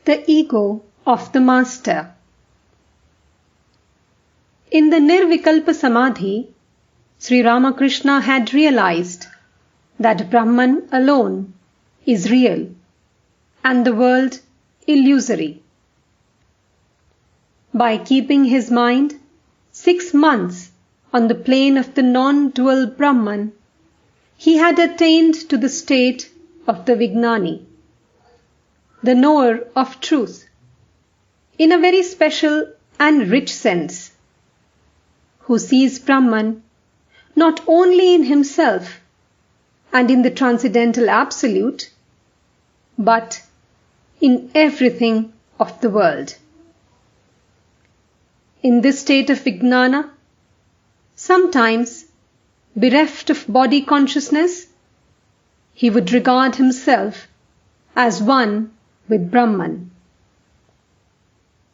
The ego of the master. In the Nirvikalpa Samadhi, Sri Ramakrishna had realized that Brahman alone is real and the world illusory. By keeping his mind 6 months on the plane of the non-dual Brahman, he had attained to the state of the Vijnani, the knower of truth, in a very special and rich sense, who sees Brahman not only in himself and in the transcendental absolute, but in everything of the world. In this state of Vijnana, sometimes bereft of body consciousness, he would regard himself as one with Brahman.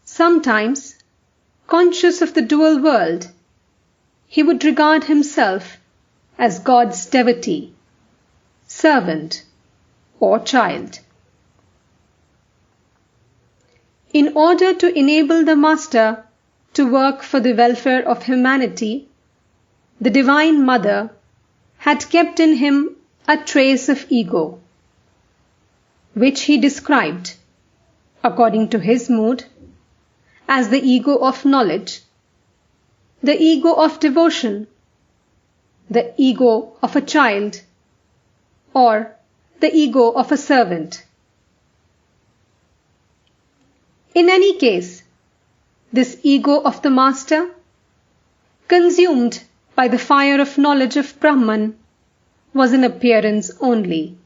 Sometimes, conscious of the dual world, he would regard himself as God's devotee, servant, or child. In order to enable the Master to work for the welfare of humanity, the Divine Mother had kept in him a trace of ego, which he described, according to his mood, as the ego of knowledge, the ego of devotion, the ego of a child, or the ego of a servant. In any case, this ego of the Master, consumed by the fire of knowledge of Brahman, was in appearance only,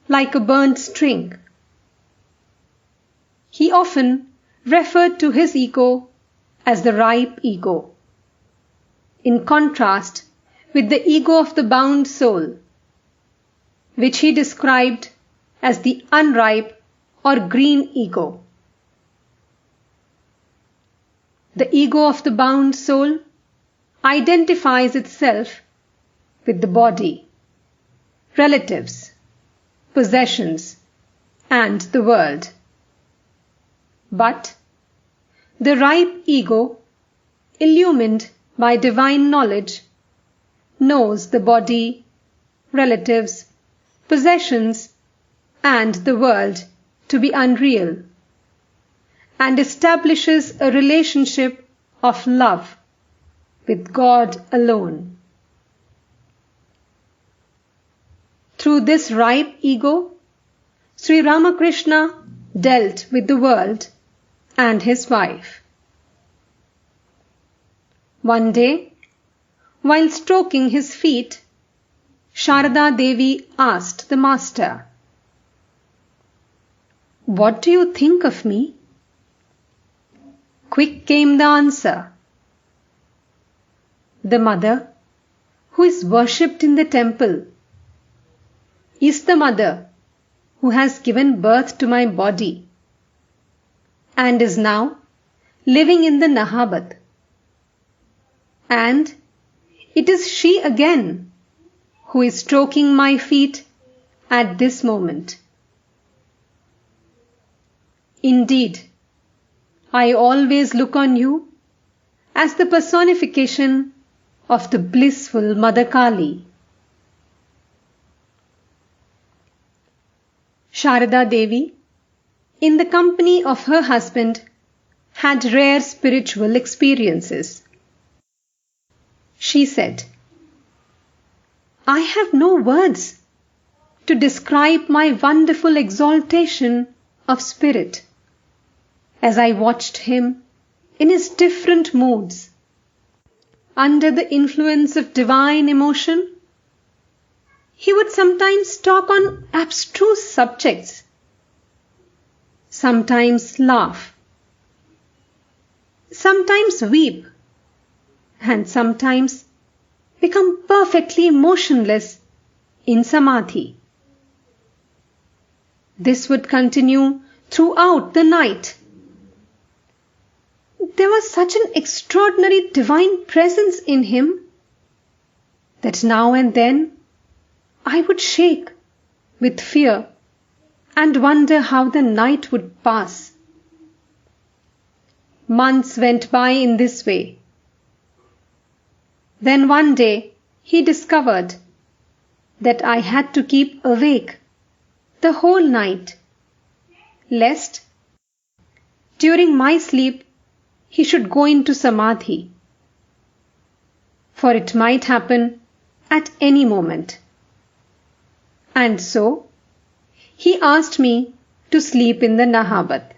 like a burnt string. He often referred to his ego as the ripe ego, in contrast with the ego of the bound soul, which he described as the unripe or green ego. The ego of the bound soul identifies itself with the body, relatives, possessions, and the world. But the ripe ego, illumined by divine knowledge, knows the body, relatives, possessions, and the world to be unreal, and establishes a relationship of love with God alone. Through this ripe ego, Sri Ramakrishna dealt with the world and his wife. One day, while stroking his feet, Sharada Devi asked the Master, "What do you think of me?" Quick came the answer, "The mother, who is worshipped in the temple, is the mother who has given birth to my body and is now living in the Nahabad. And it is she again who is stroking my feet at this moment. Indeed, I always look on you as the personification of the blissful Mother Kali." Sharada Devi, in the company of her husband, had rare spiritual experiences. She said, "I have no words to describe my wonderful exaltation of spirit as I watched him in his different moods. Under the influence of divine emotion, he would sometimes talk on abstruse subjects, sometimes laugh, sometimes weep, and sometimes become perfectly motionless in samadhi. This would continue throughout the night. There was such an extraordinary divine presence in him that now and then I would shake with fear and wonder how the night would pass. Months went by in this way. Then one day he discovered that I had to keep awake the whole night, lest during my sleep he should go into samadhi, for it might happen at any moment. And so he asked me to sleep in the Nahabat.